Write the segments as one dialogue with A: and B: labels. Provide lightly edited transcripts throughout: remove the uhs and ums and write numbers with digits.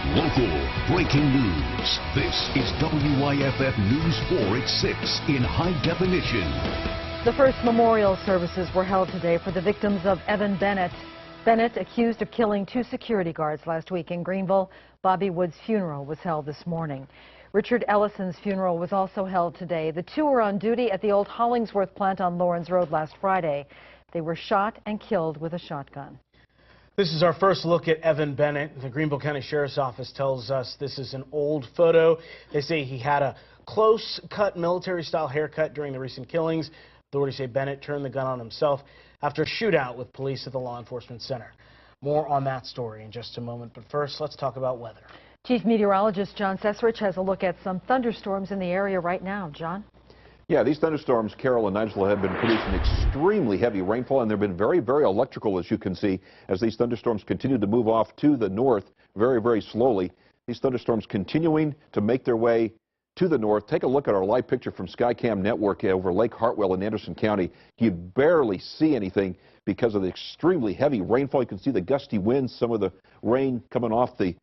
A: Local breaking news. This is WYFF News 4 at 6 in high definition.
B: The first memorial services were held today for the victims of Evan Bennett. Bennett, accused of killing 2 security guards last week in Greenville. Bobby Wood's funeral was held this morning. Richard Ellison's funeral was also held today. The 2 were on duty at the old Hollingsworth plant on Lawrence Road last Friday. They were shot and killed with a shotgun.
C: This is our first look at Evan Bennett. The Greenville County Sheriff's Office tells us this is an old photo. They say he had a close-cut military-style haircut during the recent killings. Authorities say Bennett turned the gun on himself after a shootout with police at the Law Enforcement Center. More on that story in just a moment, but first, let's talk about weather. Chief Meteorologist John Cesarich has a look at some thunderstorms in the area right now. John?
D: Yeah, these thunderstorms, Carol and Nigel, have been producing extremely heavy rainfall, and they've been very, very electrical, as you can see, as these thunderstorms continue to move off to the north very, very slowly. These thunderstorms continuing to make their way to the north. Take a look at our live picture from Skycam Network over Lake Hartwell in Anderson County. You barely see anything because of the extremely heavy rainfall. You can see the gusty winds, some of the rain coming off the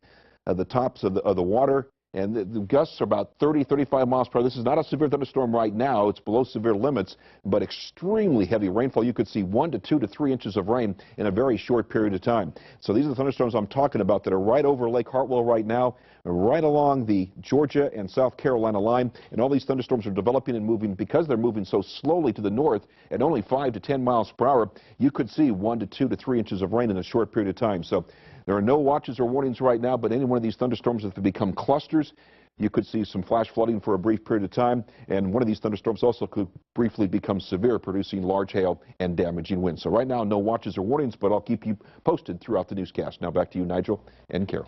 D: tops of the water. And the gusts are about 30, 35 miles per hour. This is not a severe thunderstorm right now. It's below severe limits, but extremely heavy rainfall. You could see 1 to 2 to 3 inches of rain in a very short period of time. So these are the thunderstorms I'm talking about that are right over Lake Hartwell right now, right along the Georgia and South Carolina line. And all these thunderstorms are developing and moving because they're moving so slowly to the north at only 5 to 10 miles per hour. You could see 1 to 2 to 3 inches of rain in a short period of time. So there are no watches or warnings right now, but any one of these thunderstorms, if they become clusters, you could see some flash flooding for a brief period of time. And one of these thunderstorms also could briefly become severe, producing large hail and damaging winds. So right now, no watches or warnings, but I'll keep you posted throughout the newscast. Now back to you, Nigel and Carol.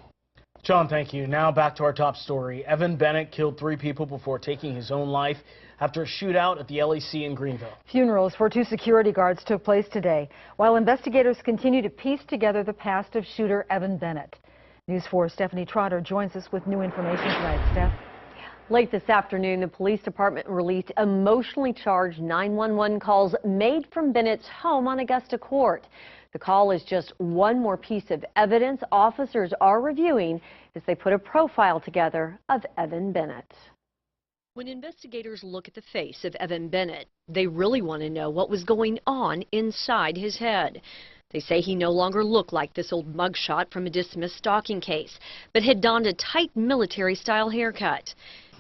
C: John, thank you. Now back to our top story. Evan Bennett killed 3 people before taking his own life after a shootout at the LEC in Greenville.
B: Funerals for 2 security guards took place today, while investigators continue to piece together the past of shooter Evan Bennett. News 4's Stephanie Trotter joins us with new information tonight. Steph?
E: Late this afternoon, the police department released emotionally charged 911 calls made from Bennett's home on Augusta Court. The call is just one more piece of evidence officers are reviewing as they put a profile together of Evan Bennett. When investigators look at the face of Evan Bennett, they really want to know what was going on inside his head. They say he no longer looked like this old mugshot from a dismissed stalking case, but had donned a tight military-style haircut.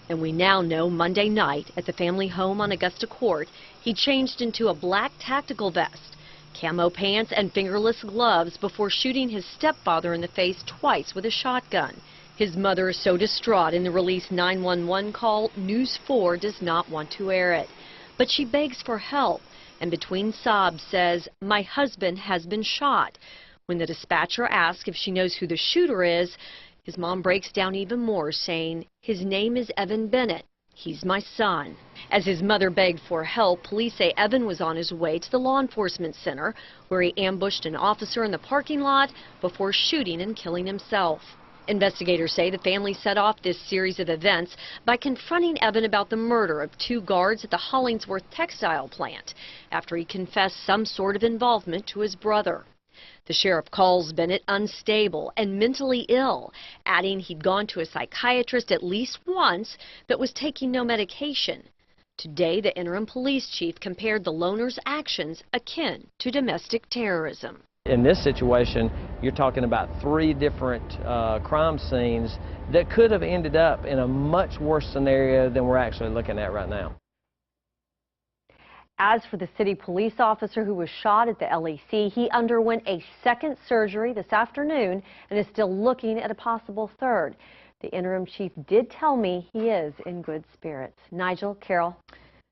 E: And we now know Monday night at the family home on Augusta Court, he changed into a black tactical vest, camo pants, and fingerless gloves before shooting his stepfather in the face twice with a shotgun. His mother is so distraught in the released 911 call, News 4 does not want to air it. But she begs for help, and between sobs says, "My husband has been shot." When the dispatcher asks if she knows who the shooter is, his mom breaks down even more, saying, "His name is Evan Bennett. He's my son." As his mother begged for help, police say Evan was on his way to the law enforcement center, where he ambushed an officer in the parking lot before shooting and killing himself. Investigators say the family set off this series of events by confronting Evan about the murder of 2 guards at the Hollingsworth textile plant after he confessed some sort of involvement to his brother. The sheriff calls Bennett unstable and mentally ill, adding he'd gone to a psychiatrist at least once but was taking no medication. Today, the interim police chief compared the loner's actions akin to domestic terrorism.
F: In this situation, you're talking about 3 different crime scenes that could have ended up in a much worse scenario than we're actually looking at right now.
E: As for the city police officer who was shot at the LEC, he underwent a second surgery this afternoon and is still looking at a possible third. The interim chief did tell me he is in good spirits. Nigel, Carol.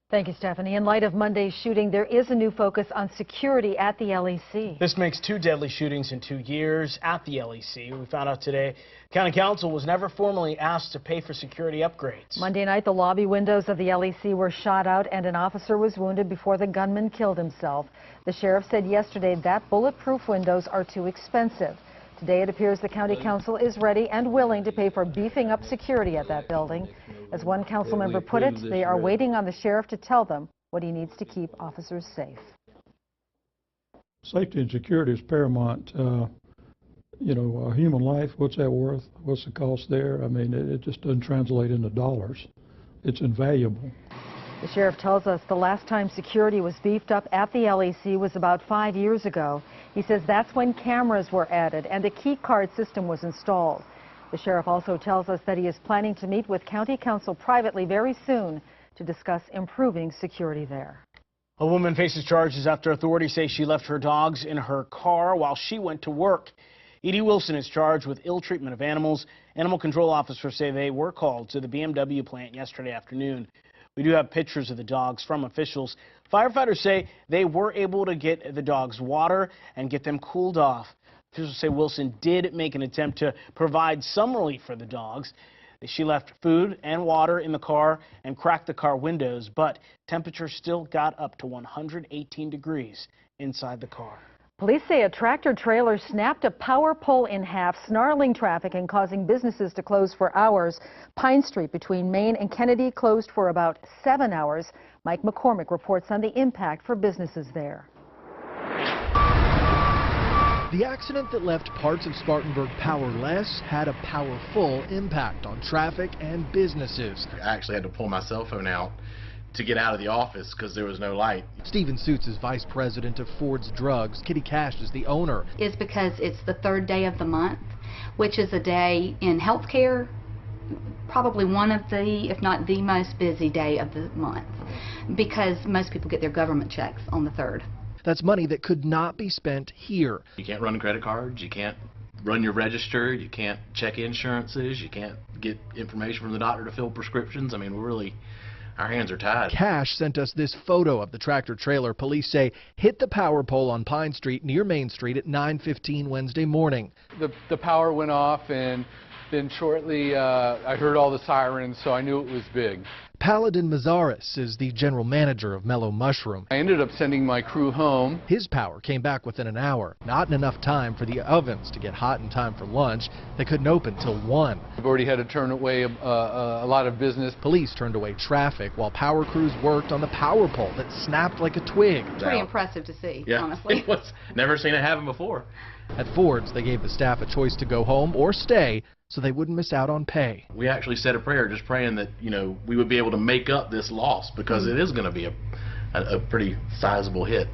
B: Thank you, Stephanie. In light of Monday's shooting, there is a new focus on security at the LEC.
C: This makes 2 deadly shootings in 2 years at the LEC. We found out today County Council was never formally asked to pay for security upgrades.
B: Monday night, the lobby windows of the LEC were shot out and an officer was wounded before the gunman killed himself. The sheriff said yesterday that bulletproof windows are too expensive. Today, it appears the County Council is ready and willing to pay for beefing up security at that building. As one council member put it, they are waiting on the sheriff to tell them what he needs to keep officers safe.
G: Safety and security is paramount. You know, human life, what's that worth? What's the cost there? I mean, it just doesn't translate into dollars. It's invaluable.
B: The sheriff tells us the last time security was beefed up at the LEC was about 5 years ago. He says that's when cameras were added and a key card system was installed. The sheriff also tells us that he is planning to meet with county council privately very soon to discuss improving security there.
C: A woman faces charges after authorities say she left her dogs in her car while she went to work. Edie Wilson is charged with ill treatment of animals. Animal control officers say they were called to the BMW plant yesterday afternoon. We do have pictures of the dogs from officials. Firefighters say they were able to get the dogs water and get them cooled off. Officials say Wilson did make an attempt to provide some relief for the dogs. She left food and water in the car and cracked the car windows, but temperatures still got up to 118 degrees inside the car.
B: Police say a tractor trailer snapped a power pole in half, snarling traffic and causing businesses to close for hours. Pine Street between Main and Kennedy closed for about 7 hours. Mike McCormick reports on the impact for businesses there.
H: The accident that left parts of Spartanburg powerless had a powerful impact on traffic and businesses.
I: I actually had to pull my cell phone out to get out of the office because there was no light.
H: Stephen Suits is vice president of Ford's Drugs. Kitty Cash is the owner.
J: Is because it's the third day of the month, which is a day in healthcare, probably one of the, if not the most busy day of the month, because most people get their government checks on the 3rd.
H: That's money that could not be spent here.
I: You can't run credit cards, you can't run your register, you can't check insurances, you can't get information from the doctor to fill prescriptions. I mean, our hands are tied.
H: Cash sent us this photo of the tractor trailer police say hit the power pole on Pine Street near Main Street at 9:15 Wednesday morning.
K: The power went off, and then shortly I heard all the sirens, so I knew it was big.
H: Paladin Mazaris is the general manager of Mellow Mushroom.
K: I ended up sending my crew home.
H: His power came back within an hour, not in enough time for the ovens to get hot in time for lunch. They couldn't open till 1.
K: We've already had to turn away a lot of business.
H: Police turned away traffic while power crews worked on the power pole that snapped like a twig.
J: Pretty impressive to see,
I: yeah,
J: honestly.
I: It was, never seen it happen before.
H: At Ford's, they gave the staff a choice to go home or stay so they wouldn't miss out on pay.
I: We actually said a prayer just praying that, we would be able to make up this loss because it is going to be a pretty sizable hit.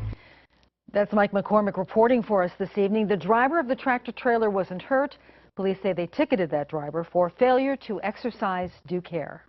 B: That's Mike McCormick reporting for us this evening. The driver of the tractor trailer wasn't hurt. Police say they ticketed that driver for failure to exercise due care.